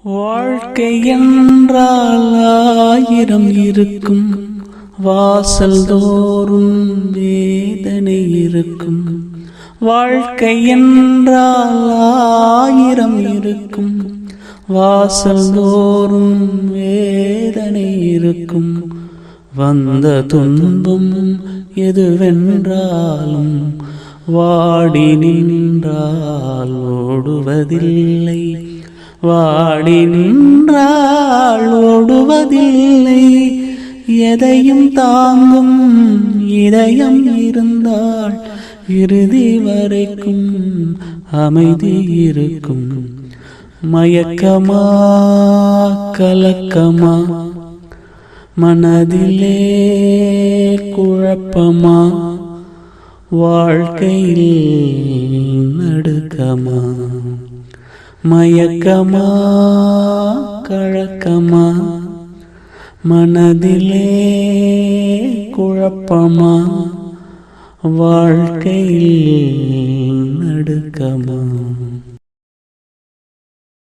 வாழ்க்கை என்றால் ஆயிரம் இருக்கும், வாசல் தோறும் வேதனை இருக்கும். வாழ்க்கை என்றால் ஆயிரம் இருக்கும், வாசல் தோறும் வேதனை இருக்கும். வந்த துன்பம் எதுவென்றாலும் வாடி நின்றால் ஓடுவதில்லை, வாடி நின்றால் ஓடுவதில்லை. எதையும் தாங்கும் இதயம் இருந்தால் இறுதி வரைக்கும் அமைதி இருக்கும். மயக்கமா கலக்கமா, மனதிலே குழப்பமா, வாழ்க்கையில் நடுக்கமா. மயக்கமா கலக்கமா, மனதிலே குழப்பமா, வாழ்க்கையில் நடுக்கமா.